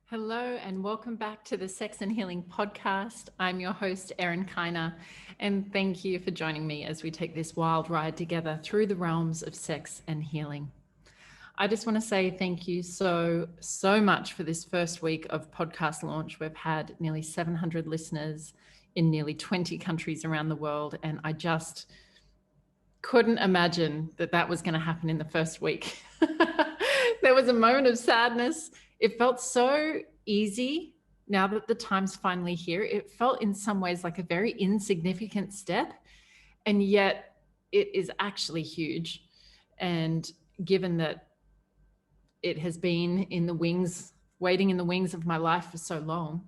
Hello and welcome back to the Sex and Healing podcast. I'm your host, Erin Kyna, and thank you for joining me as we take this wild ride together through the realms of sex and healing. I just want to say thank you so much for this first week of podcast launch. We've had nearly 700 listeners in nearly 20 countries around the world, and I just couldn't imagine that was going to happen in the first week. There was a moment of sadness. It felt so easy now that the time's finally here. It felt in some ways like a very insignificant step, and yet it is actually huge. And given that it has been in the wings, waiting in the wings of my life for so long,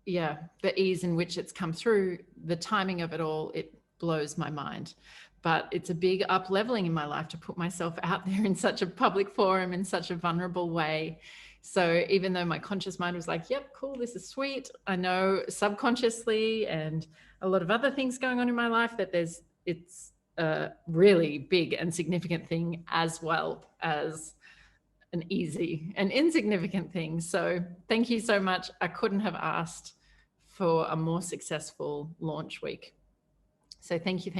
the ease in which it's come through, the timing of it all, it blows my mind. But it's a big up leveling in my life to put myself out there in such a public forum in such a vulnerable way. So even though my conscious mind was like, yep, cool, this is sweet, I know subconsciously and a lot of other things going on in my life that it's a really big and significant thing as well as an easy and insignificant thing. So thank you so much. I couldn't have asked for a more successful launch week. So thank you.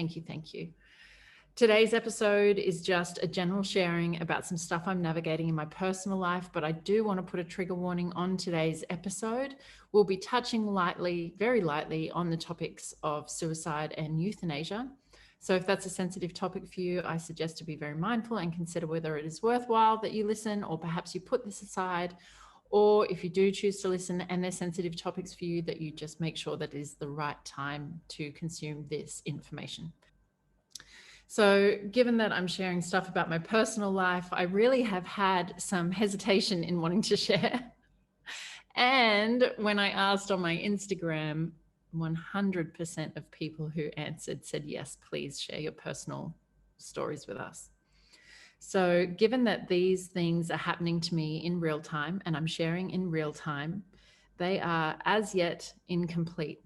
Today's episode is just a general sharing about some stuff I'm navigating in my personal life, but I do want to put a trigger warning on today's episode. We'll be touching lightly, very lightly, on the topics of suicide and euthanasia. So if that's a sensitive topic for you, I suggest to be very mindful and consider whether it is worthwhile that you listen, or perhaps you put this aside, or if you do choose to listen and they're sensitive topics for you, that you just make sure that it is the right time to consume this information. So given that I'm sharing stuff about my personal life, I really have had some hesitation in wanting to share. And when I asked on my Instagram, 100% of people who answered said, yes, please share your personal stories with us. So given that these things are happening to me in real time and I'm sharing in real time, they are as yet incomplete.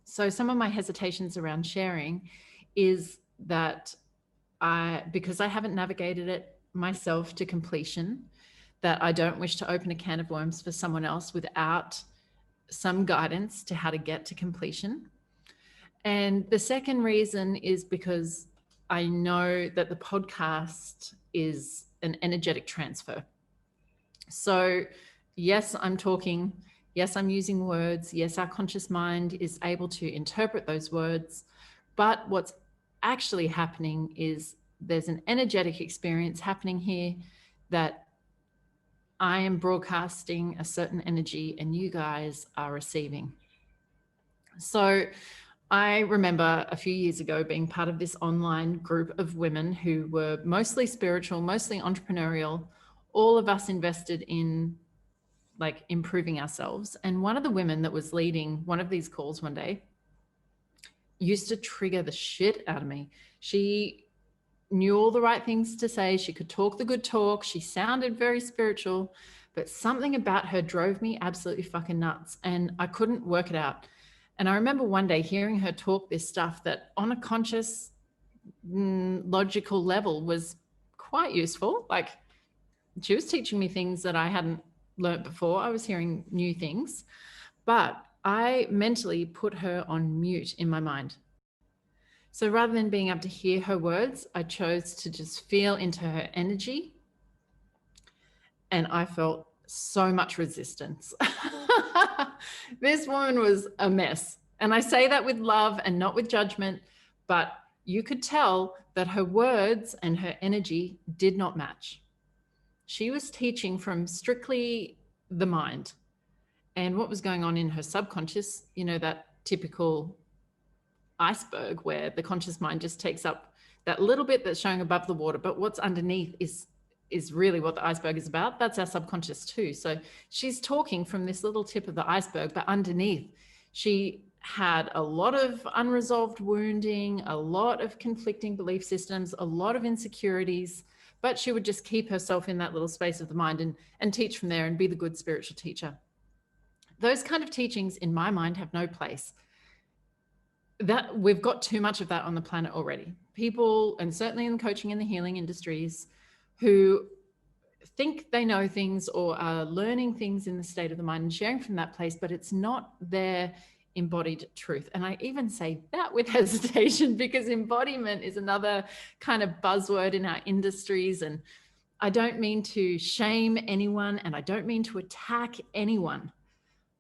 So some of my hesitations around sharing is that because I haven't navigated it myself to completion, that I don't wish to open a can of worms for someone else without some guidance to how to get to completion. And the second reason is because I know that the podcast is an energetic transfer. So yes, I'm talking. Yes, I'm using words. Yes, our conscious mind is able to interpret those words. But what's actually happening is there's an energetic experience happening here that I am broadcasting a certain energy and you guys are receiving. So I remember a few years ago being part of this online group of women who were mostly spiritual, mostly entrepreneurial, all of us invested in like improving ourselves. And one of the women that was leading one of these calls one day used to trigger the shit out of me. She knew all the right things to say. She could talk the good talk. She sounded very spiritual, but something about her drove me absolutely fucking nuts. And I couldn't work it out. And I remember one day hearing her talk this stuff that on a conscious, logical level was quite useful. Like she was teaching me things that I hadn't learned before. I was hearing new things, but I mentally put her on mute in my mind. So rather than being able to hear her words, I chose to just feel into her energy. And I felt so much resistance. This woman was a mess. And I say that with love and not with judgment, but you could tell that her words and her energy did not match. She was teaching from strictly the mind and what was going on in her subconscious, you know, that typical iceberg where the conscious mind just takes up that little bit that's showing above the water, but what's underneath is really what the iceberg is about. That's our subconscious too. So she's talking from this little tip of the iceberg, but underneath she had a lot of unresolved wounding, a lot of conflicting belief systems, a lot of insecurities, but she would just keep herself in that little space of the mind and teach from there and be the good spiritual teacher. Those kind of teachings in my mind have no place. That we've got too much of that on the planet already. People, and certainly in the coaching and the healing industries, who think they know things or are learning things in the state of the mind and sharing from that place, but it's not their embodied truth. And I even say that with hesitation, because embodiment is another kind of buzzword in our industries. And I don't mean to shame anyone, and I don't mean to attack anyone.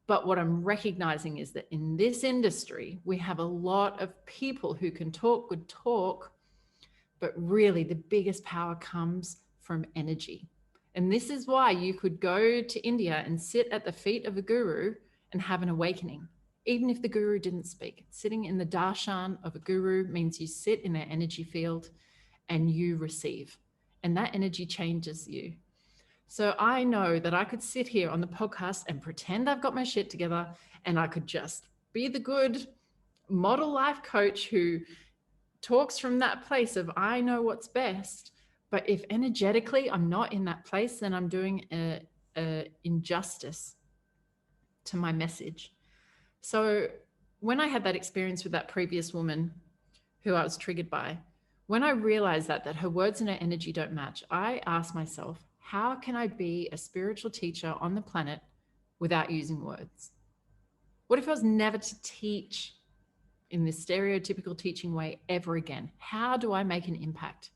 But what I'm recognizing is that in this industry, we have a lot of people who can talk good talk, but really the biggest power comes from energy. And this is why you could go to India and sit at the feet of a guru and have an awakening, even if the guru didn't speak. Sitting in the darshan of a guru means you sit in their energy field and you receive, and that energy changes you. So I know that I could sit here on the podcast and pretend I've got my shit together, and I could just be the good model life coach who talks from that place of I know what's best. But if energetically I'm not in that place, then I'm doing a injustice to my message. So when I had that experience with that previous woman who I was triggered by, when I realized that her words and her energy don't match, I asked myself, how can I be a spiritual teacher on the planet without using words? What if I was never to teach in this stereotypical teaching way ever again? How do I make an impact?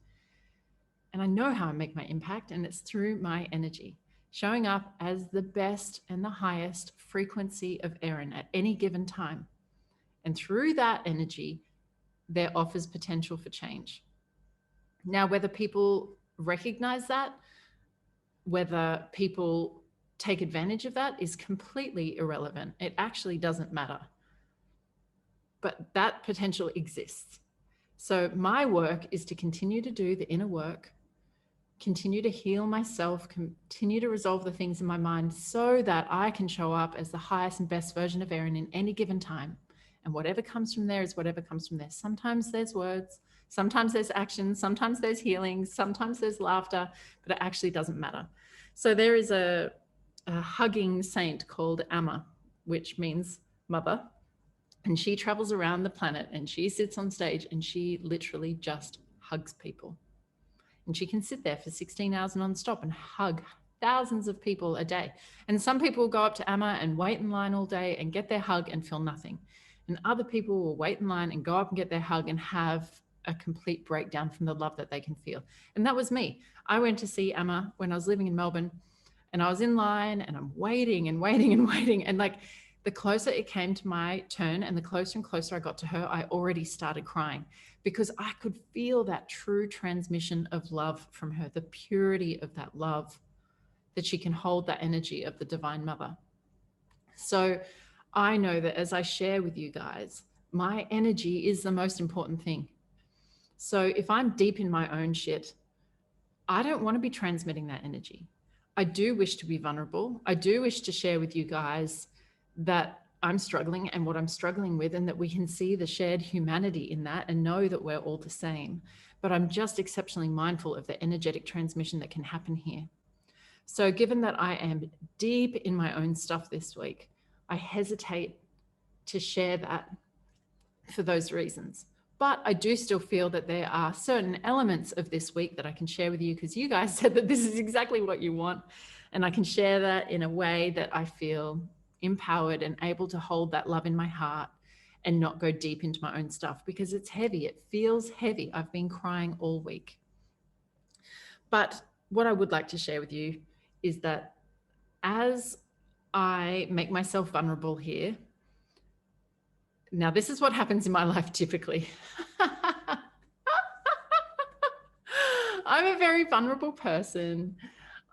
And I know how I make my impact, and it's through my energy, showing up as the best and the highest frequency of Erin at any given time. And through that energy, there offers potential for change. Now, whether people recognize that, whether people take advantage of that, is completely irrelevant. It actually doesn't matter. But that potential exists. So my work is to continue to do the inner work, continue to heal myself, continue to resolve the things in my mind so that I can show up as the highest and best version of Erin in any given time. And whatever comes from there is whatever comes from there. Sometimes there's words, sometimes there's action, sometimes there's healing, sometimes there's laughter, but it actually doesn't matter. So there is a hugging saint called Amma, which means mother. And she travels around the planet and she sits on stage and she literally just hugs people. And she can sit there for 16 hours non-stop and hug thousands of people a day. And some people will go up to Amma and wait in line all day and get their hug and feel nothing. And other people will wait in line and go up and get their hug and have a complete breakdown from the love that they can feel. And that was me. I went to see Amma when I was living in Melbourne, and I was in line and I'm waiting and waiting and waiting. And like the closer it came to my turn and closer I got to her, I already started crying because I could feel that true transmission of love from her, the purity of that love, that she can hold that energy of the Divine Mother. So I know that as I share with you guys, my energy is the most important thing. So if I'm deep in my own shit, I don't want to be transmitting that energy. I do wish to be vulnerable. I do wish to share with you guys that I'm struggling and what I'm struggling with, and that we can see the shared humanity in that and know that we're all the same. But I'm just exceptionally mindful of the energetic transmission that can happen here. So given that I am deep in my own stuff this week, I hesitate to share that for those reasons. But I do still feel that there are certain elements of this week that I can share with you, because you guys said that this is exactly what you want. And I can share that in a way that I feel empowered and able to hold that love in my heart and not go deep into my own stuff, because it's heavy. It feels heavy. I've been crying all week. But what I would like to share with you is that as I make myself vulnerable here, now this is what happens in my life typically. I'm a very vulnerable person.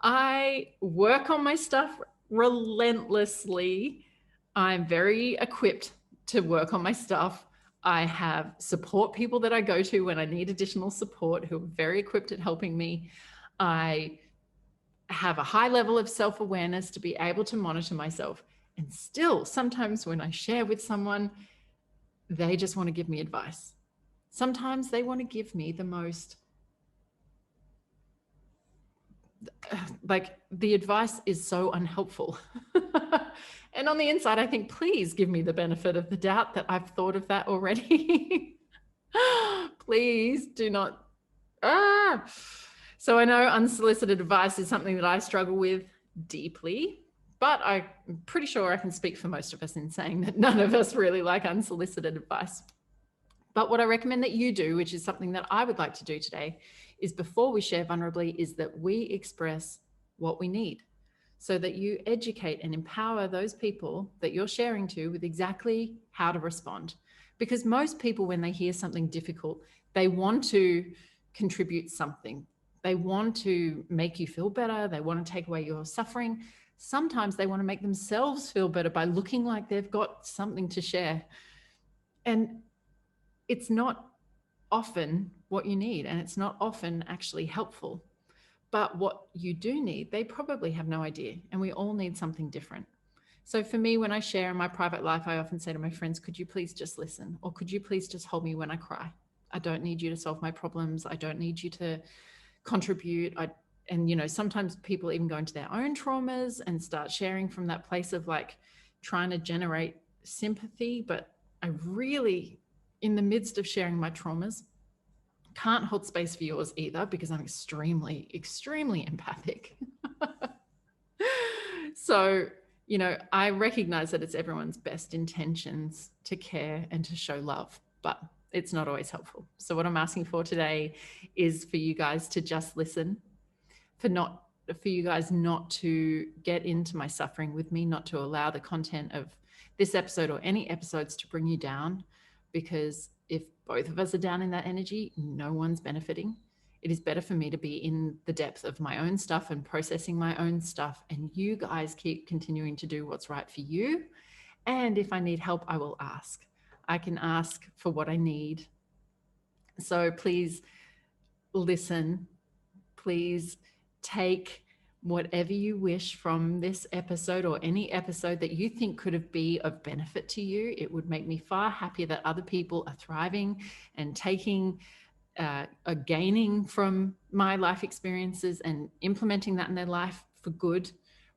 I work on my stuff relentlessly. I'm very equipped to work on my stuff. I have support people that I go to when I need additional support who are very equipped at helping me. I have a high level of self-awareness to be able to monitor myself. And still, sometimes when I share with someone, they just want to give me advice. Sometimes they want to give me the most, like the advice is so unhelpful. And on the inside, I think, please give me the benefit of the doubt that I've thought of that already. Please do not. So I know unsolicited advice is something that I struggle with deeply, but I'm pretty sure I can speak for most of us in saying that none of us really like unsolicited advice. But what I recommend that you do, which is something that I would like to do today, is before we share vulnerably, is that we express what we need so that you educate and empower those people that you're sharing to with exactly how to respond. Because most people, when they hear something difficult, they want to contribute something. They want to make you feel better. They want to take away your suffering. Sometimes they want to make themselves feel better by looking like they've got something to share. And it's not often what you need, and it's not often actually helpful. But what you do need, they probably have no idea. And we all need something different. So for me, when I share in my private life, I often say to my friends, could you please just listen? Or could you please just hold me when I cry? I don't need you to solve my problems. I don't need you to contribute. And, you know, sometimes people even go into their own traumas and start sharing from that place of like trying to generate sympathy. But I really, in the midst of sharing my traumas, can't hold space for yours either, because I'm extremely, extremely empathic. So, you know, I recognize that it's everyone's best intentions to care and to show love, but it's not always helpful. So what I'm asking for today is for you guys to just listen, for you guys not to get into my suffering with me, not to allow the content of this episode or any episodes to bring you down, because if both of us are down in that energy, no one's benefiting. It is better for me to be in the depth of my own stuff and processing my own stuff, and you guys keep continuing to do what's right for you. And if I need help, I will ask. I can ask for what I need. So please listen. Please take whatever you wish from this episode or any episode that you think could be of benefit to you. It would make me far happier that other people are thriving and taking are gaining from my life experiences and implementing that in their life for good,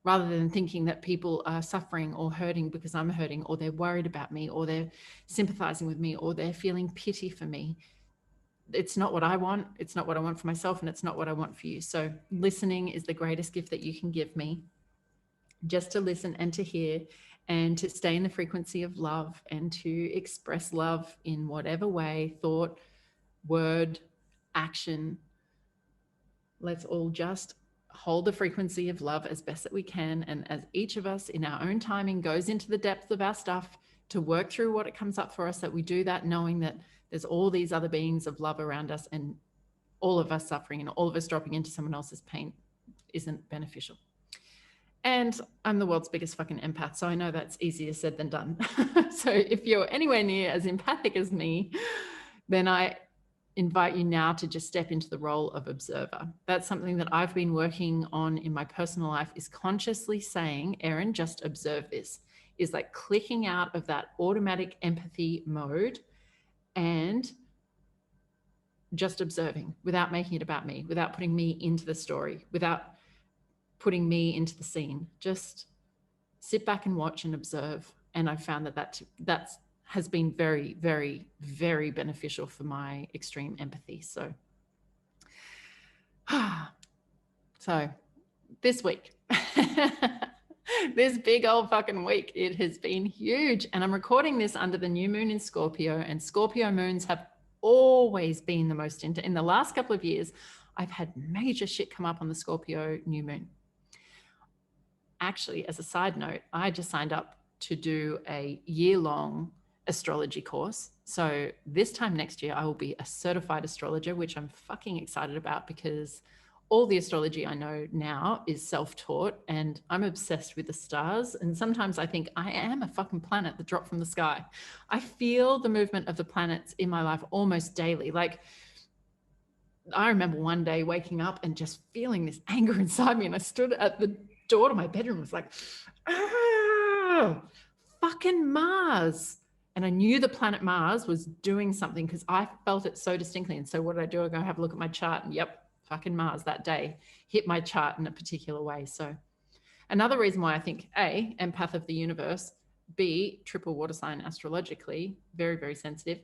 rather than thinking that people are suffering or hurting because I'm hurting, or they're worried about me, or they're sympathizing with me, or they're feeling pity for me. It's not what I want. It's not what I want for myself, and it's not what I want for you. So listening is the greatest gift that you can give me. Just to listen and to hear, and to stay in the frequency of love, and to express love in whatever way, thought, word, action. Let's all just hold the frequency of love as best that we can. And as each of us in our own timing goes into the depth of our stuff to work through what it comes up for us, that we do that knowing that there's all these other beings of love around us, and all of us suffering and all of us dropping into someone else's pain isn't beneficial. And I'm the world's biggest fucking empath, so I know that's easier said than done. So if you're anywhere near as empathic as me, then I invite you now to just step into the role of observer. That's something that I've been working on in my personal life, is consciously saying, Erin, just observe this, is like clicking out of that automatic empathy mode and just observing without making it about me, without putting me into the story, without putting me into the scene. Just sit back and watch and observe. And I found that has been very, very, very beneficial for my extreme empathy. So this week, this big old fucking week, it has been huge. And I'm recording this under the new moon in Scorpio, and Scorpio moons have always been the most intense. In the last couple of years, I've had major shit come up on the Scorpio new moon. Actually, as a side note, I just signed up to do a year-long astrology course. So this time next year, I will be a certified astrologer, which I'm fucking excited about, because all the astrology I know now is self-taught, and I'm obsessed with the stars. And sometimes I think I am a fucking planet that dropped from the sky. I feel the movement of the planets in my life almost daily. Like, I remember one day waking up and just feeling this anger inside me, and I stood at the door to my bedroom and was like, oh, fucking Mars. And I knew the planet Mars was doing something, because I felt it so distinctly. And so what did I do? I go have a look at my chart, and yep, fucking Mars that day hit my chart in a particular way. So another reason why I think A, empath of the universe, B, triple water sign astrologically, very, very sensitive.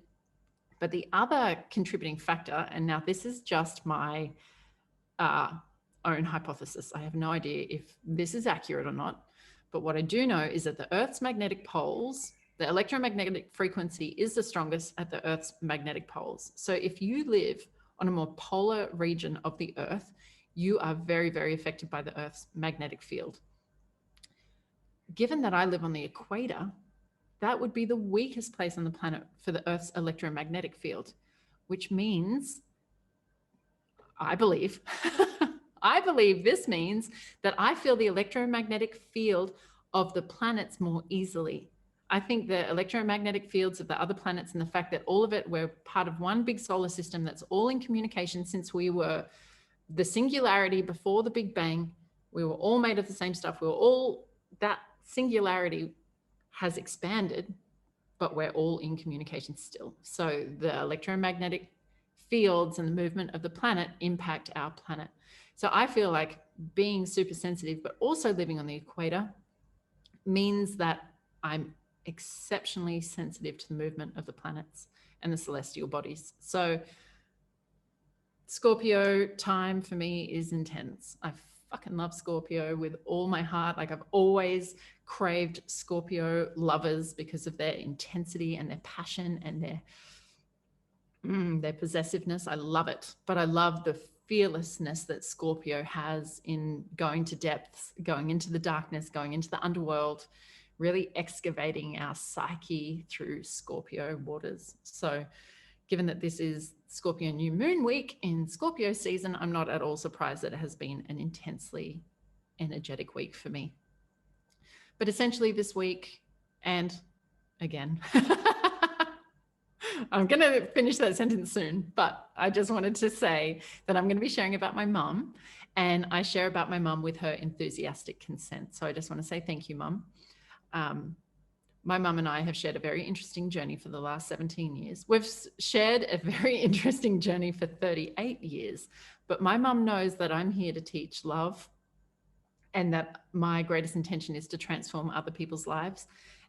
But the other contributing factor, and now this is just my own hypothesis. I have no idea if this is accurate or not. But what I do know is that the Earth's magnetic poles, the electromagnetic frequency is the strongest at the Earth's magnetic poles. So if you live on a more polar region of the Earth, you are very, very affected by the Earth's magnetic field. Given that I live on the equator, that would be the weakest place on the planet for the Earth's electromagnetic field, which means, I believe, I believe this means that I feel the electromagnetic field of the planets more easily. I think the electromagnetic fields of the other planets and the fact that all of it, we're part of one big solar system that's all in communication since we were the singularity before the Big Bang. We were all made of the same stuff. We were all, that singularity has expanded, but we're all in communication still. So the electromagnetic fields and the movement of the planet impact our planet. So I feel like being super sensitive, but also living on the equator, means that I'm exceptionally sensitive to the movement of the planets and the celestial bodies. So Scorpio time for me is intense. I fucking love Scorpio with all my heart. Like I've always craved Scorpio lovers because of their intensity and their passion and their possessiveness. I love it. But I love the fearlessness that Scorpio has in going to depths, going into the darkness, going into the underworld, really excavating our psyche through Scorpio waters. So given that this is Scorpio new moon week in Scorpio season, I'm not at all surprised that it has been an intensely energetic week for me. But essentially this week, and again, I'm going to finish that sentence soon, but I just wanted to say that I'm going to be sharing about my mum, and I share about my mum with her enthusiastic consent. So I just want to say thank you, Mum. My mum and I have shared a very interesting journey for the last 17 years. We've shared a very interesting journey for 38 years, but my mum knows that I'm here to teach love and that my greatest intention is to transform other people's lives.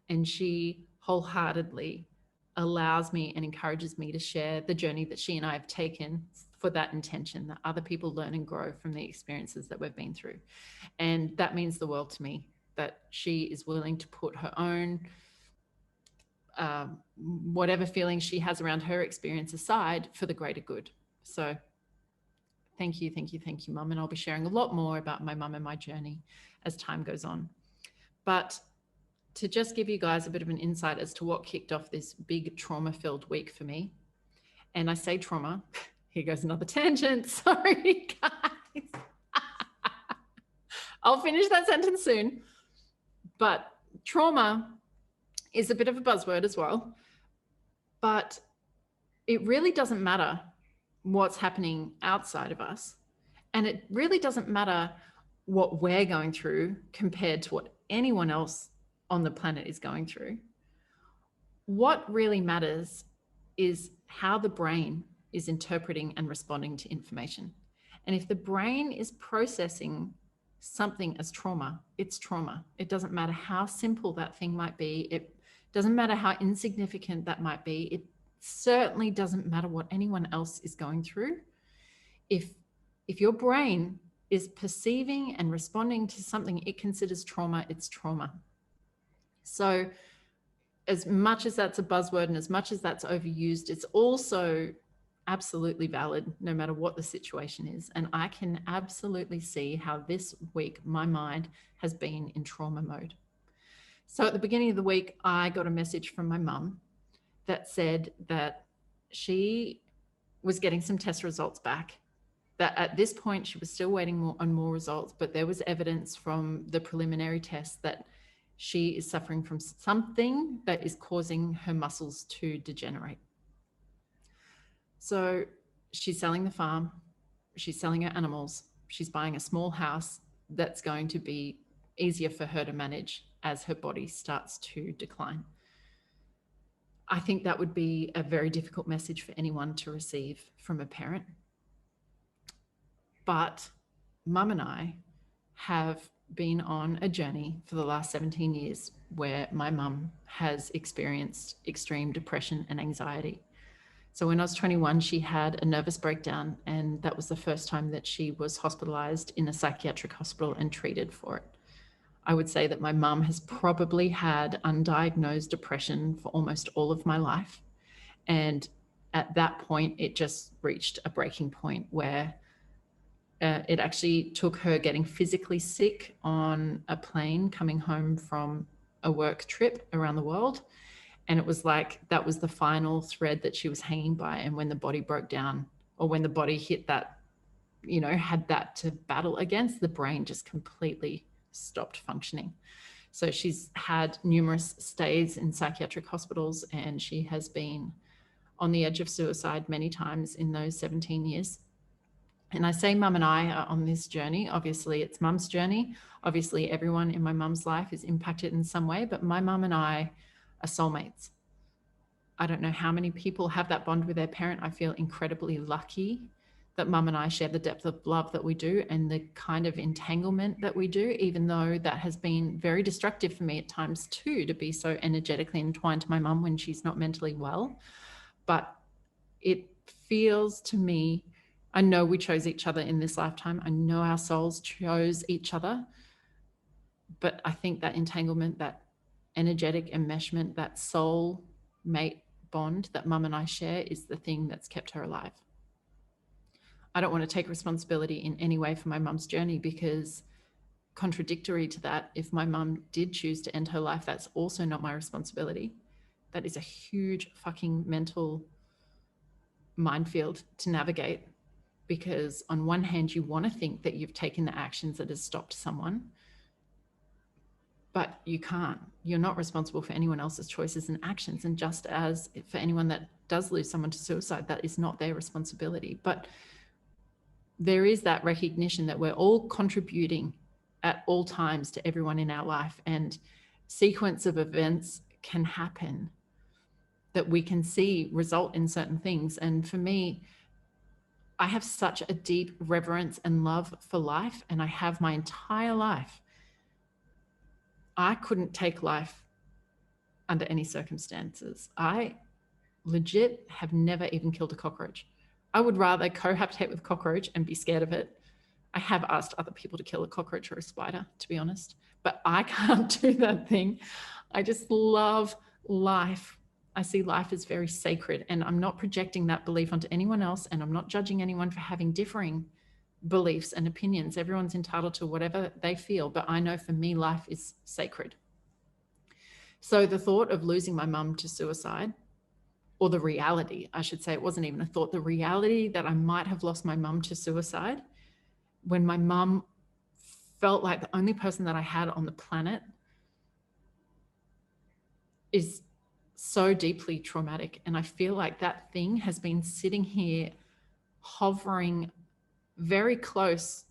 And she wholeheartedly allows me and encourages me to share the journey that she and I have taken for that intention, that other people learn and grow from the experiences that we've been through. And that means the world to me, that she is willing to put her own whatever feelings she has around her experience aside for the greater good. So thank you, thank you, thank you, Mum. And I'll be sharing a lot more about my mum and my journey as time goes on. But to just give you guys a bit of an insight as to what kicked off this big trauma-filled week for me. And I say trauma, here goes another tangent. Sorry, guys. I'll finish that sentence soon. But trauma is a bit of a buzzword as well. But it really doesn't matter what's happening outside of us. And it really doesn't matter what we're going through compared to what anyone else on the planet is going through. What really matters is how the brain is interpreting and responding to information. And if the brain is processing something as trauma, it's trauma. It doesn't matter how simple that thing might be. It doesn't matter how insignificant that might be. It certainly doesn't matter what anyone else is going through. If your brain is perceiving and responding to something it considers trauma, it's trauma. So as much as that's a buzzword and as much as that's overused, it's also absolutely valid no matter what the situation is. And I can absolutely see how this week my mind has been in trauma mode. So at the beginning of the week, I got a message from my mum that said that she was getting some test results back, that at this point she was still waiting on more results, but there was evidence from the preliminary tests that she is suffering from something that is causing her muscles to degenerate. So she's selling the farm, she's selling her animals, she's buying a small house that's going to be easier for her to manage as her body starts to decline. I think that would be a very difficult message for anyone to receive from a parent. But Mum and I have been on a journey for the last 17 years where my mum has experienced extreme depression and anxiety. So when I was 21, she had a nervous breakdown, and that was the first time that she was hospitalized in a psychiatric hospital and treated for it. I would say that my mum has probably had undiagnosed depression for almost all of my life. And at that point, it just reached a breaking point where it actually took her getting physically sick on a plane coming home from a work trip around the world. And it was like that was the final thread that she was hanging by. And when the body broke down, or when the body hit that, had that to battle against, the brain just completely stopped functioning. So she's had numerous stays in psychiatric hospitals, and she has been on the edge of suicide many times in those 17 years. And I say mum and I are on this journey. Obviously, it's mum's journey. Obviously, everyone in my mum's life is impacted in some way, but my mum and I are soulmates. I don't know how many people have that bond with their parent. I feel incredibly lucky that mum and I share the depth of love that we do and the kind of entanglement that we do, even though that has been very destructive for me at times too, to be so energetically entwined to my mum when she's not mentally well. But it feels to me, I know we chose each other in this lifetime. I know our souls chose each other. But I think that entanglement, that energetic enmeshment, that soul mate bond that mum and I share is the thing that's kept her alive. I don't want to take responsibility in any way for my mum's journey, because contradictory to that, if my mum did choose to end her life, that's also not my responsibility. That is a huge fucking mental minefield to navigate, because on one hand, you want to think that you've taken the actions that has stopped someone, but you can't. You're not responsible for anyone else's choices and actions. And just as for anyone that does lose someone to suicide, that is not their responsibility. But there is that recognition that we're all contributing at all times to everyone in our life, and sequence of events can happen that we can see result in certain things. And for me, I have such a deep reverence and love for life, and I have my entire life. I couldn't take life under any circumstances. I legit have never even killed a cockroach. I would rather cohabitate with a cockroach and be scared of it. I have asked other people to kill a cockroach or a spider, to be honest, but I can't do that thing. I just love life. I see life as very sacred, and I'm not projecting that belief onto anyone else, and I'm not judging anyone for having differing beliefs and opinions. Everyone's entitled to whatever they feel, but I know for me, life is sacred. So the thought of losing my mum to suicide, or the reality, I should say, it wasn't even a thought, the reality that I might have lost my mum to suicide, when my mum felt like the only person that I had on the planet, is so deeply traumatic. And I feel like that thing has been sitting here hovering very close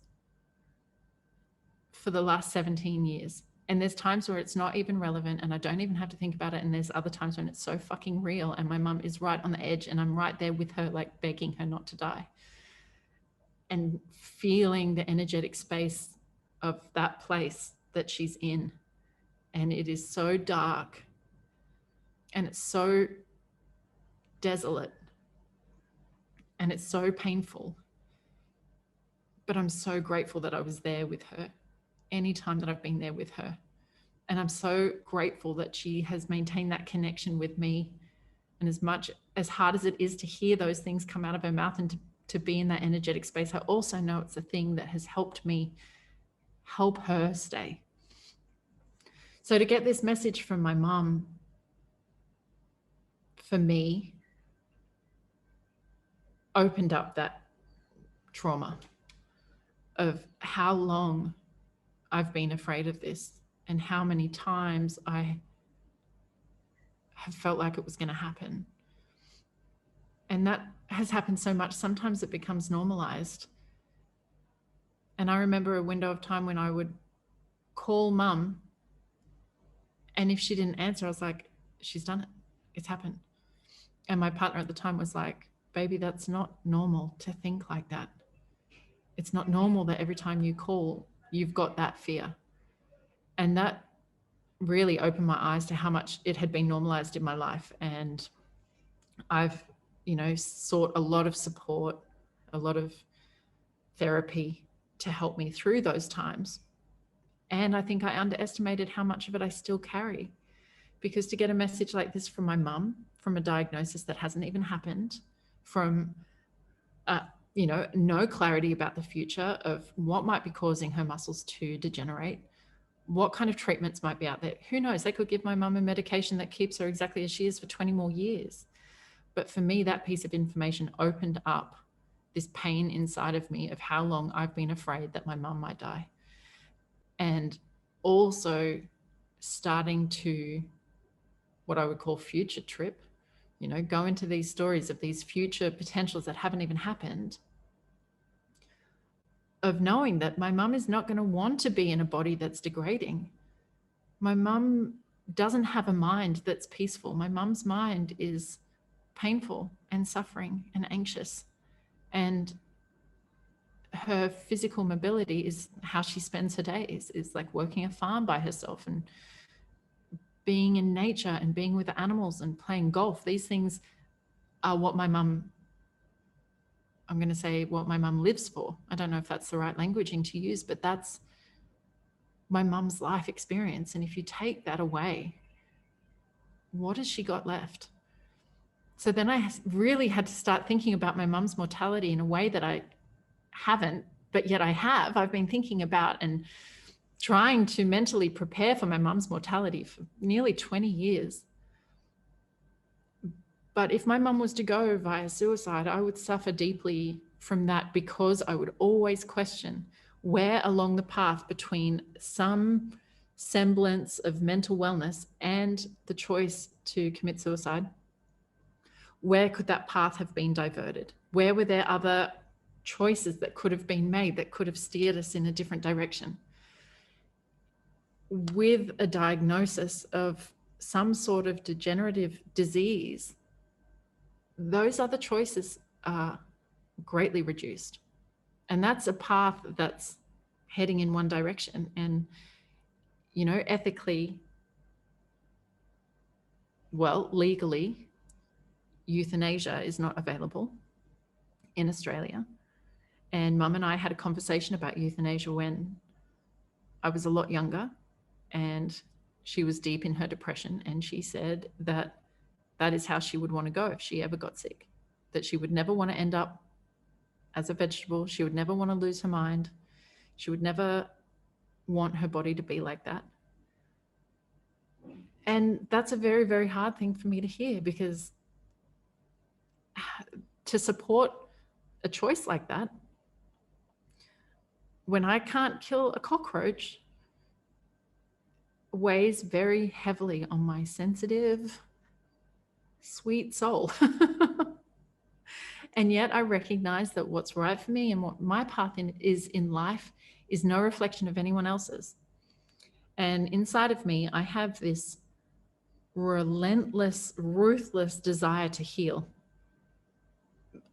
for the last 17 years. And there's times where it's not even relevant and I don't even have to think about it. And there's other times when it's so fucking real and my mum is right on the edge and I'm right there with her, like begging her not to die. And feeling the energetic space of that place that she's in. And it is so dark and it's so desolate and it's so painful. But I'm so grateful that I was there with her anytime that I've been there with her. And I'm so grateful that she has maintained that connection with me. And as hard as it is to hear those things come out of her mouth and to be in that energetic space, I also know it's a thing that has helped me help her stay. So to get this message from my mum, for me, opened up that trauma of how long I've been afraid of this and how many times I have felt like it was going to happen. And that has happened so much. Sometimes it becomes normalized. And I remember a window of time when I would call mum, and if she didn't answer, I was like, she's done it. It's happened. And my partner at the time was like, baby, that's not normal to think like that. It's not normal that every time you call, you've got that fear. And that really opened my eyes to how much it had been normalized in my life. And I've, sought a lot of support, a lot of therapy to help me through those times. And I think I underestimated how much of it I still carry, because to get a message like this from my mum, from a diagnosis that hasn't even happened, from no clarity about the future of what might be causing her muscles to degenerate, what kind of treatments might be out there. Who knows? They could give my mum a medication that keeps her exactly as she is for 20 more years. But for me, that piece of information opened up this pain inside of me of how long I've been afraid that my mum might die. And also starting to, what I would call future trip, go into these stories of these future potentials that haven't even happened, of knowing that my mum is not going to want to be in a body that's degrading. My mum doesn't have a mind that's peaceful. My mum's mind is painful and suffering and anxious. And her physical mobility is how she spends her days, is like working a farm by herself and being in nature and being with animals and playing golf. These things are what my mum, I'm going to say what my mum lives for. I don't know if that's the right languaging to use, but that's my mum's life experience. And if you take that away, what has she got left? So then I really had to start thinking about my mum's mortality in a way that I haven't, but yet I have. I've been thinking about and trying to mentally prepare for my mum's mortality for nearly 20 years. But if my mum was to go via suicide, I would suffer deeply from that, because I would always question where along the path between some semblance of mental wellness and the choice to commit suicide, where could that path have been diverted? Where were there other choices that could have been made that could have steered us in a different direction? With a diagnosis of some sort of degenerative disease, those other choices are greatly reduced. And that's a path that's heading in one direction. And, ethically, legally, euthanasia is not available in Australia. And Mum and I had a conversation about euthanasia when I was a lot younger, and she was deep in her depression. And she said that that is how she would want to go if she ever got sick, that she would never want to end up as a vegetable. She would never want to lose her mind. She would never want her body to be like that. And that's a very, very hard thing for me to hear, because to support a choice like that, when I can't kill a cockroach, weighs very heavily on my sensitive, sweet soul. And yet I recognize that what's right for me and what my path is in life is no reflection of anyone else's. And inside of me, I have this relentless, ruthless desire to heal.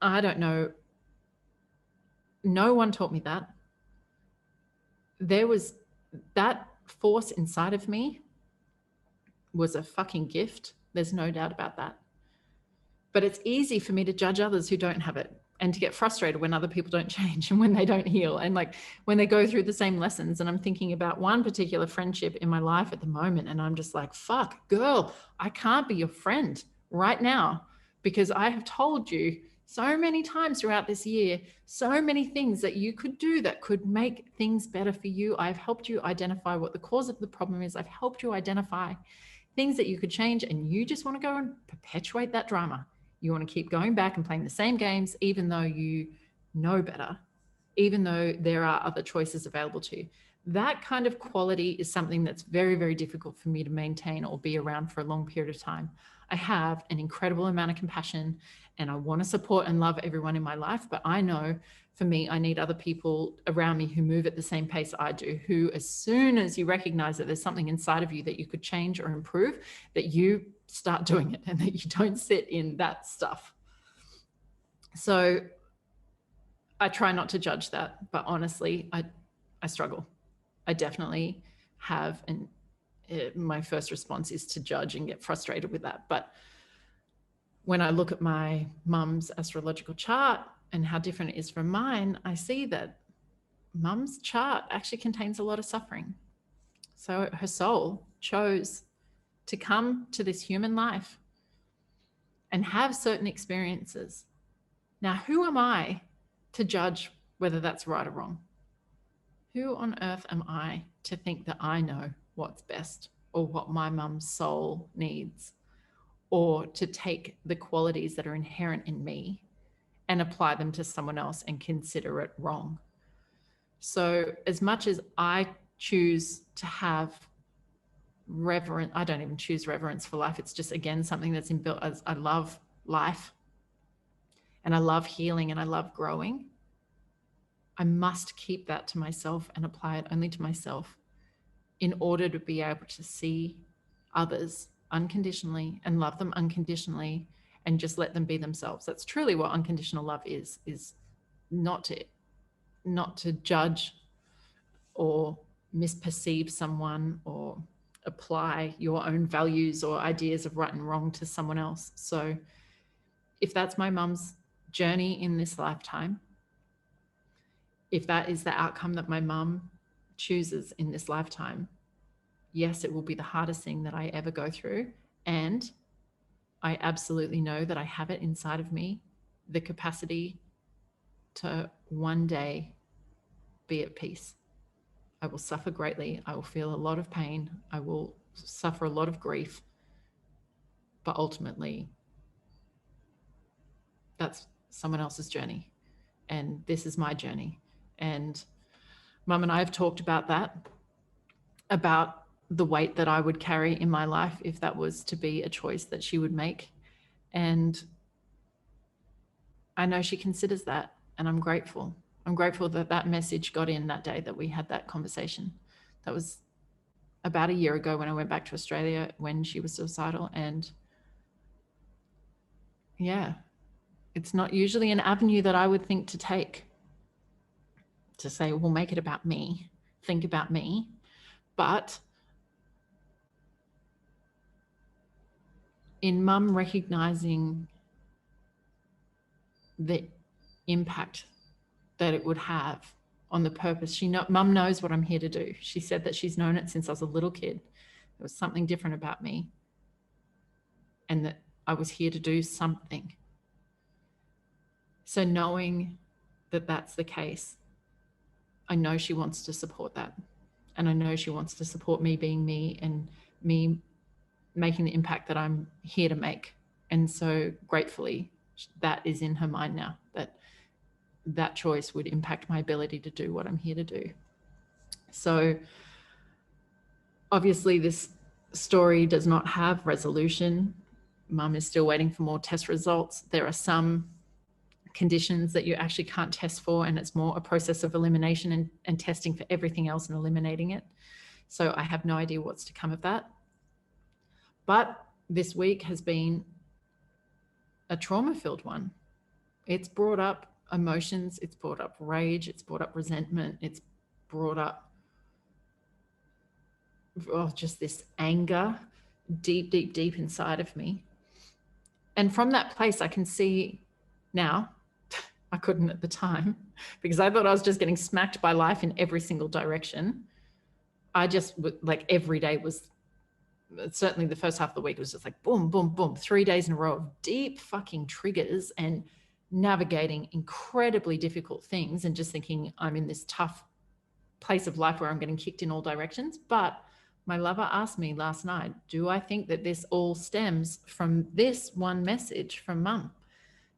I don't know. No one taught me that. There was that force inside of me was a fucking gift. There's no doubt about that. But it's easy for me to judge others who don't have it, and to get frustrated when other people don't change and when they don't heal, and like when they go through the same lessons. And I'm thinking about one particular friendship in my life at the moment, and I'm just like, fuck, girl, I can't be your friend right now, because I have told you so many times throughout this year, so many things that you could do that could make things better for you. I've helped you identify what the cause of the problem is. I've helped you identify things that you could change, and you just want to go and perpetuate that drama. You want to keep going back and playing the same games, even though you know better, even though there are other choices available to you. That kind of quality is something that's very, very difficult for me to maintain or be around for a long period of time. I have an incredible amount of compassion, and I want to support and love everyone in my life. But I know for me, I need other people around me who move at the same pace I do, who, as soon as you recognize that there's something inside of you that you could change or improve, that you start doing it, and that you don't sit in that stuff. So I try not to judge that, but honestly, I struggle. I definitely have, and my first response is to judge and get frustrated with that. But when I look at my mum's astrological chart and how different it is from mine, I see that mum's chart actually contains a lot of suffering. So her soul chose to come to this human life and have certain experiences. Now, who am I to judge whether that's right or wrong? Who on earth am I to think that I know what's best or what my mum's soul needs, or to take the qualities that are inherent in me and apply them to someone else and consider it wrong? So as much as I choose to have reverence, I don't even choose reverence for life. It's just, again, something that's inbuilt. As I love life and I love healing and I love growing, I must keep that to myself and apply it only to myself in order to be able to see others unconditionally and love them unconditionally and just let them be themselves. That's truly what unconditional love is not to judge or misperceive someone or apply your own values or ideas of right and wrong to someone else. So if that's my mum's journey in this lifetime, if that is the outcome that my mum chooses in this lifetime, yes, it will be the hardest thing that I ever go through. And I absolutely know that I have it inside of me, the capacity to one day be at peace. I will suffer greatly. I will feel a lot of pain. I will suffer a lot of grief. But ultimately, that's someone else's journey. And this is my journey. And Mum and I have talked about that, about the weight that I would carry in my life if that was to be a choice that she would make. And I know she considers that, and I'm grateful. I'm grateful that that message got in that day that we had that conversation. That was about a year ago when I went back to Australia when she was suicidal. And yeah, it's not usually an avenue that I would think to take, to say, well, make it about me, think about me. But in Mum recognizing the impact that it would have on the purpose, Mum knows what I'm here to do. She said that she's known it since I was a little kid. There was something different about me and that I was here to do something. So knowing that that's the case, I know she wants to support that. And I know she wants to support me being me and me making the impact that I'm here to make. And so gratefully, that is in her mind now, that choice would impact my ability to do what I'm here to do. So obviously this story does not have resolution. Mum is still waiting for more test results. There are some conditions that you actually can't test for, and it's more a process of elimination and testing for everything else and eliminating it. So I have no idea what's to come of that. But this week has been a trauma-filled one. It's brought up emotions, it's brought up rage, it's brought up resentment, it's brought up just this anger deep, deep, deep inside of me. And from that place, I can see now, I couldn't at the time, because I thought I was just getting smacked by life in every single direction. I just, like, every day was, certainly the first half of the week was just like boom, boom, boom, 3 days in a row of deep fucking triggers and navigating incredibly difficult things and just thinking I'm in this tough place of life where I'm getting kicked in all directions. But my lover asked me last night, do I think that this all stems from this one message from Mum?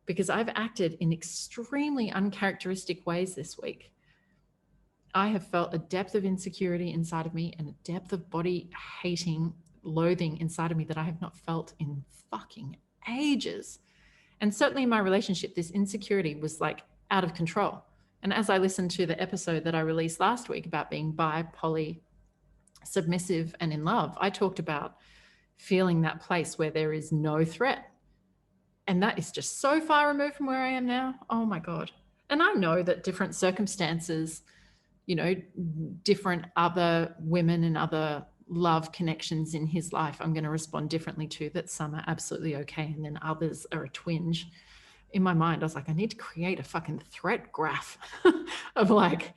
Because I've acted in extremely uncharacteristic ways this week. I have felt a depth of insecurity inside of me and a depth of body hating, loathing inside of me that I have not felt in fucking ages. And certainly in my relationship, this insecurity was like out of control. And as I listened to the episode that I released last week about being bi, poly, submissive, and in love, I talked about feeling that place where there is no threat. And that is just so far removed from where I am now. Oh my God. And I know that different circumstances, you know, different other women and other love connections in his life I'm going to respond differently to, that some are absolutely okay and then others are a twinge. In my mind, I was like, I need to create a fucking threat graph of like,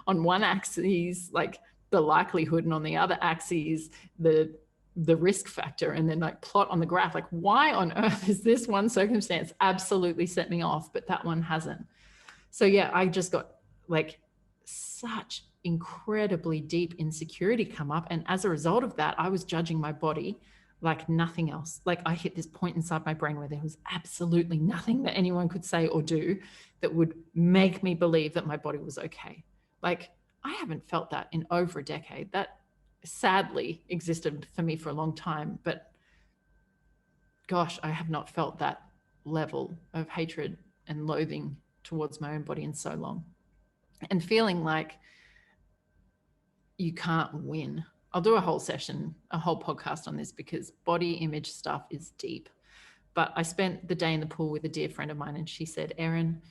on one axis, like the likelihood, and on the other axis, the risk factor, and then like plot on the graph, like why on earth is this one circumstance absolutely set me off, but that one hasn't? So yeah, I just got like such incredibly deep insecurity come up. And as a result of that, I was judging my body like nothing else. Like I hit this point inside my brain where there was absolutely nothing that anyone could say or do that would make me believe that my body was okay. Like I haven't felt that in over a decade. That sadly existed for me for a long time, but gosh, I have not felt that level of hatred and loathing towards my own body in so long. And feeling like you can't win. I'll do a whole session, a whole podcast on this, because body image stuff is deep. But I spent the day in the pool with a dear friend of mine, and she said, Erin,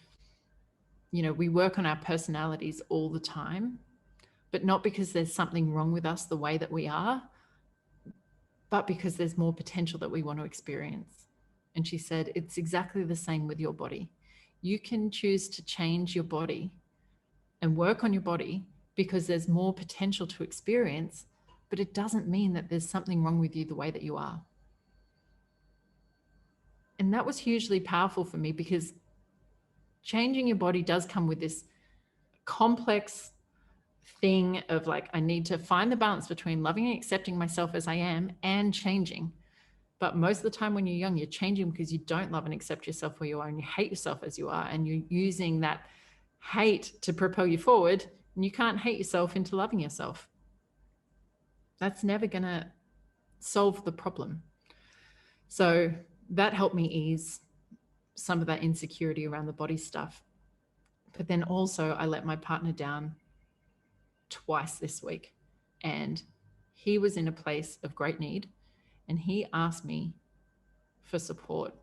you know, we work on our personalities all the time, but not because there's something wrong with us the way that we are, but because there's more potential that we want to experience. And she said, it's exactly the same with your body. You can choose to change your body and work on your body because there's more potential to experience, but it doesn't mean that there's something wrong with you the way that you are. And that was hugely powerful for me, because changing your body does come with this complex thing of like, I need to find the balance between loving and accepting myself as I am and changing. But most of the time when you're young, you're changing because you don't love and accept yourself where you are, and you hate yourself as you are, and you're using that hate to propel you forward, and you can't hate yourself into loving yourself. That's never going to solve the problem. So that helped me ease some of that insecurity around the body stuff. But then also I let my partner down twice this week, and he was in a place of great need, and he asked me for support.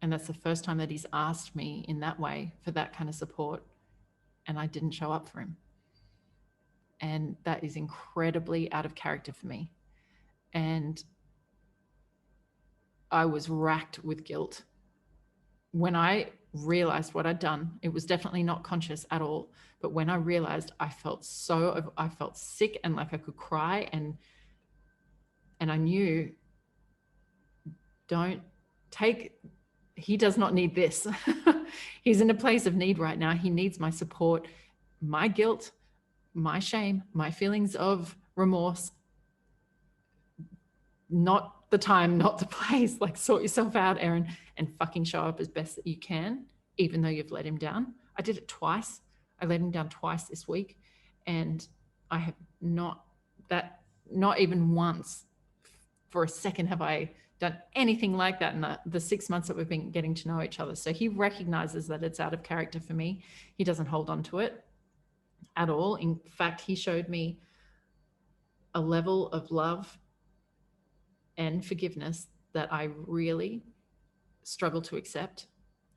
And that's the first time that he's asked me in that way for that kind of support, and I didn't show up for him. And that is incredibly out of character for me. And I was racked with guilt. When I realized what I'd done, it was definitely not conscious at all. But when I realized, I felt sick and like I could cry. And I knew, he does not need this. He's in a place of need right now. He needs my support, my guilt, my shame, my feelings of remorse. Not the time, not the place. Like, sort yourself out, Erin, and fucking show up as best that you can, even though you've let him down. I did it twice. I let him down twice this week, and I have not even once for a second have I done anything like that in the 6 months that we've been getting to know each other. So he recognizes that it's out of character for me. He doesn't hold on to it at all. In fact, he showed me a level of love and forgiveness that I really struggle to accept.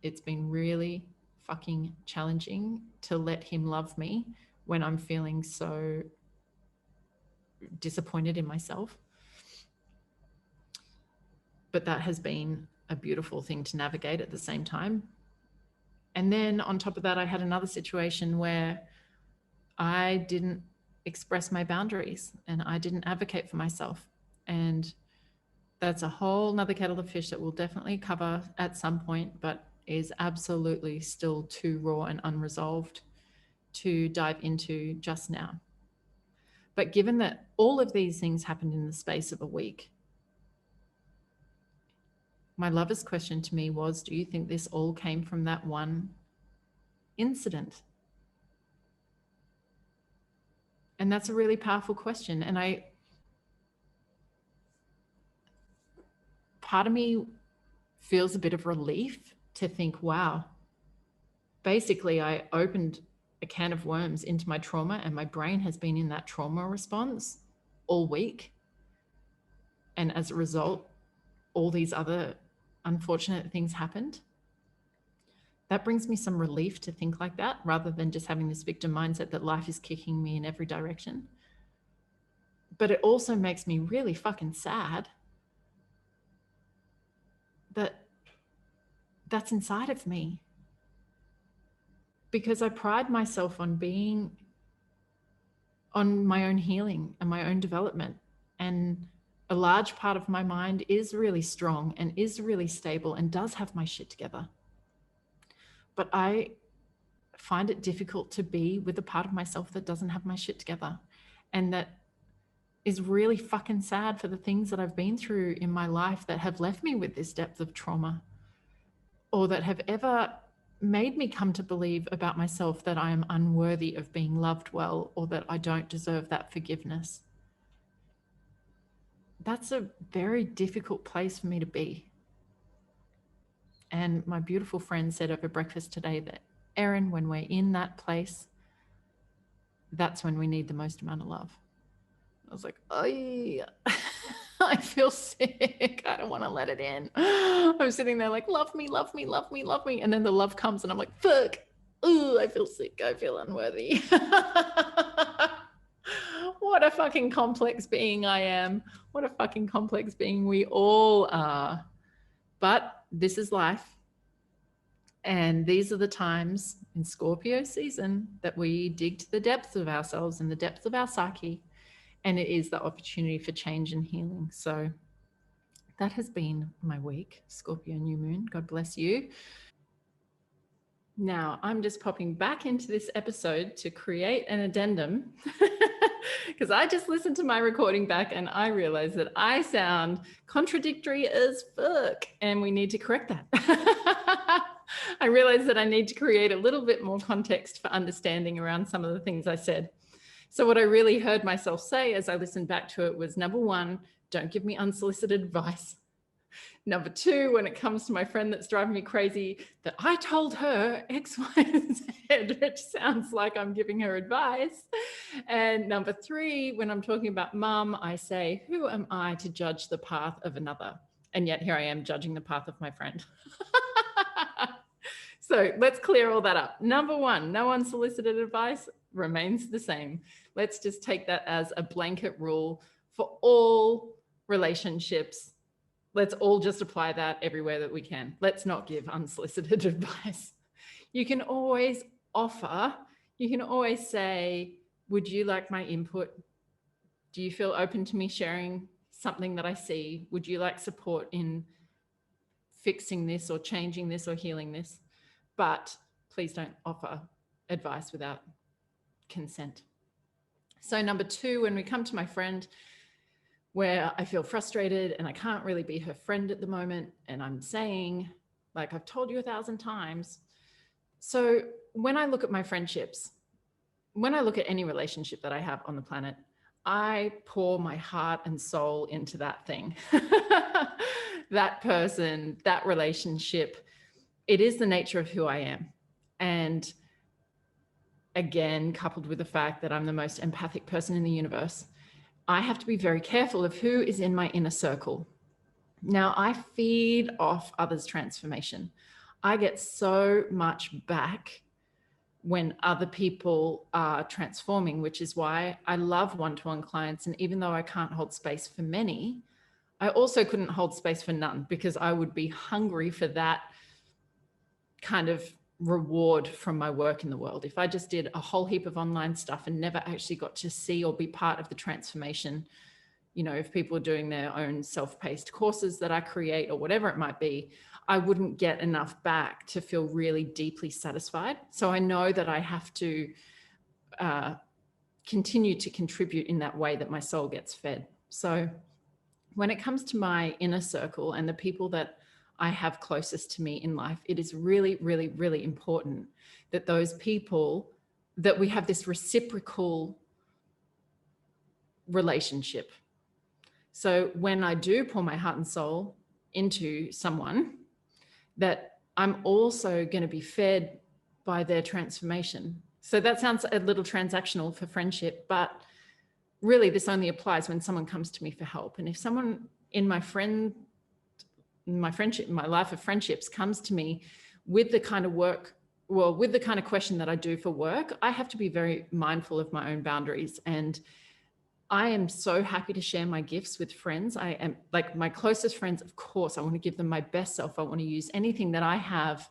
It's been really fucking challenging to let him love me when I'm feeling so disappointed in myself. But that has been a beautiful thing to navigate at the same time. And then on top of that, I had another situation where I didn't express my boundaries and I didn't advocate for myself. And that's a whole nother kettle of fish that we'll definitely cover at some point, but is absolutely still too raw and unresolved to dive into just now. But given that all of these things happened in the space of a week, my lover's question to me was, do you think this all came from that one incident? And that's a really powerful question. And part of me feels a bit of relief to think, wow, basically I opened a can of worms into my trauma, and my brain has been in that trauma response all week. And as a result, all these other unfortunate things happened. That brings me some relief to think like that, rather than just having this victim mindset that life is kicking me in every direction. But it also makes me really fucking sad that that's inside of me, because I pride myself on being on my own healing and my own development. And a large part of my mind is really strong and is really stable and does have my shit together. But I find it difficult to be with a part of myself that doesn't have my shit together, and that is really fucking sad for the things that I've been through in my life that have left me with this depth of trauma, or that have ever made me come to believe about myself that I am unworthy of being loved well, or that I don't deserve that forgiveness. That's a very difficult place for me to be. And my beautiful friend said over breakfast today that, Erin, when we're in that place, that's when we need the most amount of love. I was like, oh, I feel sick. I don't want to let it in. I'm sitting there like, love me, love me, love me, love me. And then the love comes and I'm like, fuck. Ooh, I feel sick. I feel unworthy. What a fucking complex being I am. What a fucking complex being we all are. But this is life. And these are the times in Scorpio season that we dig to the depths of ourselves and the depths of our psyche. And it is the opportunity for change and healing. So that has been my week, Scorpio new moon. God bless you. Now I'm just popping back into this episode to create an addendum because I just listened to my recording back and I realized that I sound contradictory as fuck and we need to correct that. I realized that I need to create a little bit more context for understanding around some of the things I said. So what I really heard myself say as I listened back to it was, number one, don't give me unsolicited advice. Number two, when it comes to my friend that's driving me crazy, that I told her X, Y, and Z, which sounds like I'm giving her advice. And number three, when I'm talking about mum, I say, who am I to judge the path of another? And yet here I am judging the path of my friend. So let's clear all that up. Number one, no unsolicited advice remains the same. Let's just take that as a blanket rule for all relationships. Let's all just apply that everywhere that we can. Let's not give unsolicited advice. You can always offer, you can always say, would you like my input? Do you feel open to me sharing something that I see? Would you like support in fixing this or changing this or healing this? But please don't offer advice without consent. So number two, when we come to my friend where I feel frustrated and I can't really be her friend at the moment, and I'm saying, like I've told you 1,000 times. So when I look at my friendships, when I look at any relationship that I have on the planet, I pour my heart and soul into that thing, that person, that relationship. It is the nature of who I am. And again, coupled with the fact that I'm the most empathic person in the universe, I have to be very careful of who is in my inner circle. Now, I feed off others' transformation. I get so much back when other people are transforming, which is why I love one-to-one clients. And even though I can't hold space for many, I also couldn't hold space for none, because I would be hungry for that kind of reward from my work in the world. If I just did a whole heap of online stuff and never actually got to see or be part of the transformation, you know, if people are doing their own self-paced courses that I create or whatever it might be, I wouldn't get enough back to feel really deeply satisfied. So I know that I have to continue to contribute in that way that my soul gets fed. So when it comes to my inner circle and the people that I have closest to me in life, it is really, really, really important that those people, that we have this reciprocal relationship. So when I do pour my heart and soul into someone, that I'm also going to be fed by their transformation. So that sounds a little transactional for friendship, but really this only applies when someone comes to me for help. And if someone in my friendship, my life of friendships comes to me with the kind of work, well, with the kind of question that I do for work, I have to be very mindful of my own boundaries. And I am so happy to share my gifts with friends. I am like my closest friends, of course, I want to give them my best self. I want to use anything that I have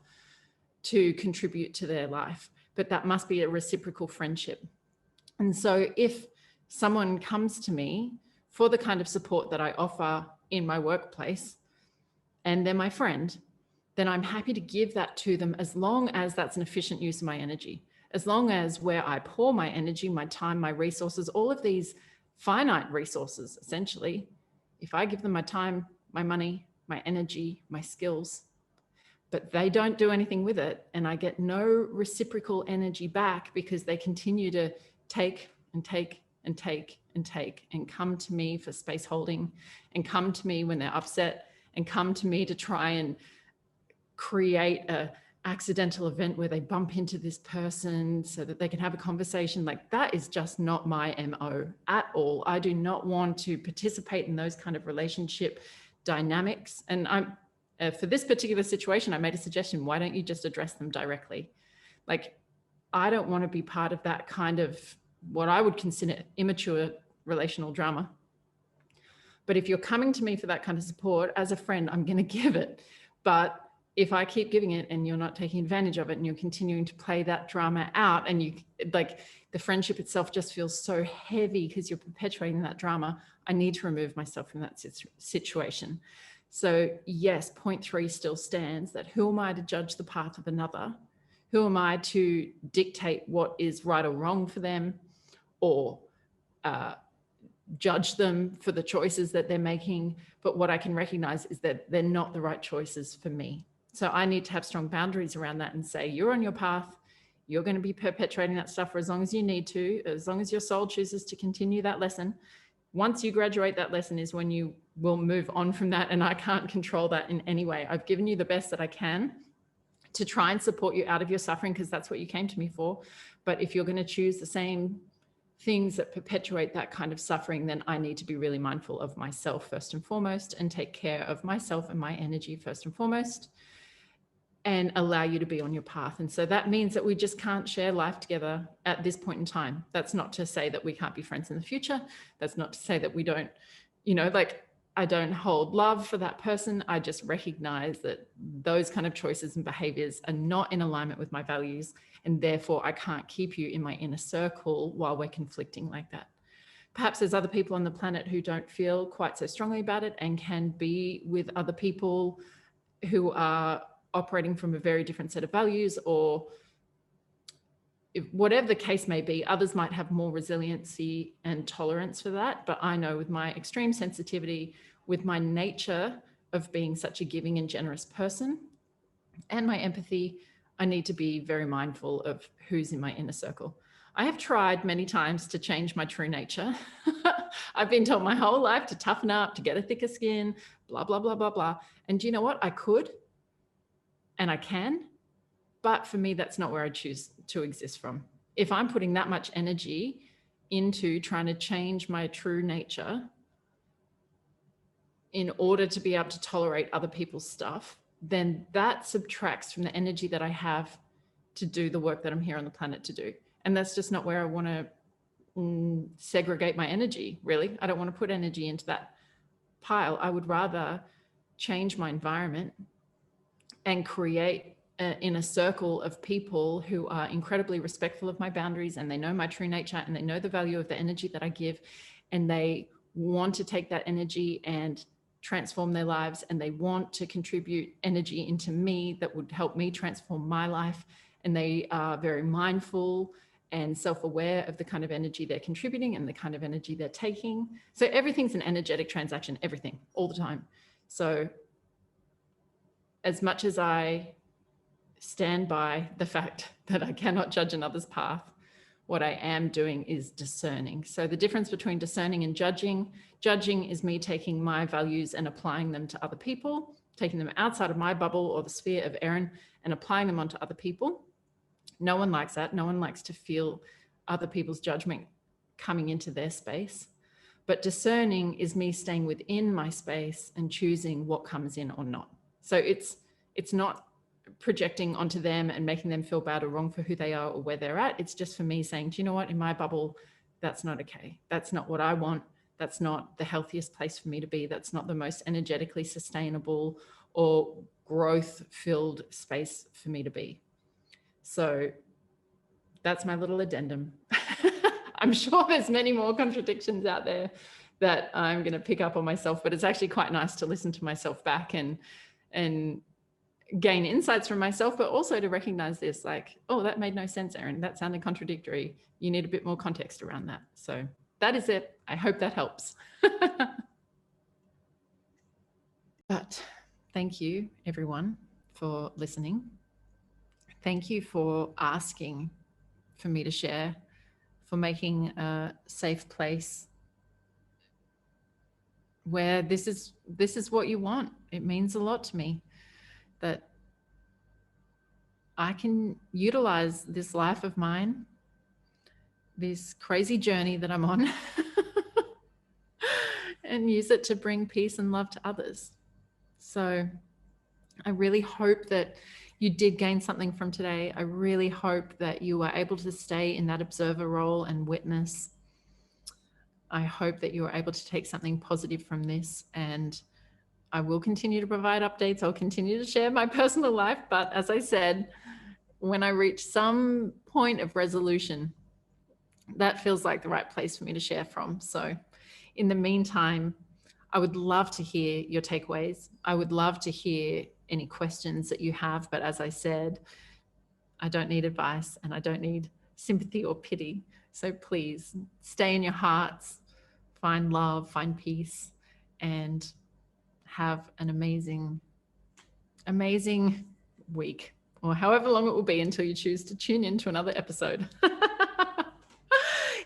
to contribute to their life, but that must be a reciprocal friendship. And so if someone comes to me for the kind of support that I offer in my workplace and they're my friend, then I'm happy to give that to them as long as that's an efficient use of my energy. As long as where I pour my energy, my time, my resources, all of these finite resources, essentially, if I give them my time, my money, my energy, my skills, but they don't do anything with it, and I get no reciprocal energy back because they continue to take and take and take and take and come to me for space holding and come to me when they're upset and come to me to try and create a accidental event where they bump into this person so that they can have a conversation. Like, that is just not my MO at all. I do not want to participate in those kind of relationship dynamics. And for this particular situation, I made a suggestion. Why don't you just address them directly? Like, I don't want to be part of that kind of what I would consider immature relational drama. But if you're coming to me for that kind of support as a friend, I'm going to give it. But if I keep giving it and you're not taking advantage of it and you're continuing to play that drama out, and you like, the friendship itself just feels so heavy because you're perpetuating that drama, I need to remove myself from that situation. So yes, point 3 still stands, that who am I to judge the path of another? Who am I to dictate what is right or wrong for them, or judge them for the choices that they're making? But what I can recognize is that they're not the right choices for me. So I need to have strong boundaries around that and say, you're on your path. You're going to be perpetuating that stuff for as long as you need to, as long as your soul chooses to continue that lesson. Once you graduate that lesson is when you will move on from that. And I can't control that in any way. I've given you the best that I can to try and support you out of your suffering, because that's what you came to me for. But if you're going to choose the same things that perpetuate that kind of suffering, then I need to be really mindful of myself first and foremost, and take care of myself and my energy first and foremost, and allow you to be on your path. And so that means that we just can't share life together at this point in time. That's not to say that we can't be friends in the future. That's not to say that we don't, like, I don't hold love for that person. I just recognize that those kind of choices and behaviors are not in alignment with my values. And therefore I can't keep you in my inner circle while we're conflicting like that. Perhaps there's other people on the planet who don't feel quite so strongly about it and can be with other people who are operating from a very different set of values, or whatever the case may be. Others might have more resiliency and tolerance for that. But I know with my extreme sensitivity, with my nature of being such a giving and generous person, and my empathy, I need to be very mindful of who's in my inner circle. I have tried many times to change my true nature. I've been told my whole life to toughen up, to get a thicker skin, blah, blah, blah, blah, blah. And do you know what? I could, and I can, but for me, that's not where I choose to exist from. If I'm putting that much energy into trying to change my true nature in order to be able to tolerate other people's stuff, then that subtracts from the energy that I have to do the work that I'm here on the planet to do. And that's just not where I want to segregate my energy, really. I don't want to put energy into that pile. I would rather change my environment and create in a circle of people who are incredibly respectful of my boundaries, and they know my true nature, and they know the value of the energy that I give, and they want to take that energy and transform their lives, and they want to contribute energy into me that would help me transform my life. And they are very mindful and self-aware of the kind of energy they're contributing and the kind of energy they're taking. So everything's an energetic transaction, everything, all the time. So as much as I stand by the fact that I cannot judge another's path, what I am doing is discerning. So the difference between discerning and judging is me taking my values and applying them to other people, taking them outside of my bubble or the sphere of Erin and applying them onto other people. No one likes that. No one likes to feel other people's judgment coming into their space. But discerning is me staying within my space and choosing what comes in or not. So it's not projecting onto them and making them feel bad or wrong for who they are or where they're at. It's just for me saying, do you know what, in my bubble, that's not okay. That's not what I want. That's not the healthiest place for me to be. That's not the most energetically sustainable or growth-filled space for me to be. So that's my little addendum. I'm sure there's many more contradictions out there that I'm going to pick up on myself, but it's actually quite nice to listen to myself back and gain insights from myself, but also to recognize this, like, oh, that made no sense, Erin. That sounded contradictory. You need a bit more context around that. So that is it. I hope that helps. But thank you, everyone, for listening. Thank you for asking for me to share, for making a safe place where this is what you want. It means a lot to me that I can utilize this life of mine, this crazy journey that I'm on, and use it to bring peace and love to others. So I really hope that you did gain something from today. I really hope that you were able to stay in that observer role and witness. I hope that you were able to take something positive from this, and I will continue to provide updates. I'll continue to share my personal life, but as I said, when I reach some point of resolution, that feels like the right place for me to share from. So in the meantime, I would love to hear your takeaways. I would love to hear any questions that you have. But as I said, I don't need advice and I don't need sympathy or pity. So please stay in your hearts, find love, find peace, and have an amazing, amazing week, or however long it will be until you choose to tune in to another episode.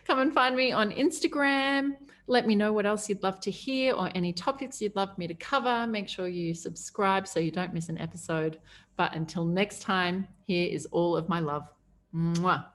Come and find me on Instagram. Let me know what else you'd love to hear or any topics you'd love me to cover. Make sure you subscribe so you don't miss an episode. But until next time, here is all of my love. Mwah.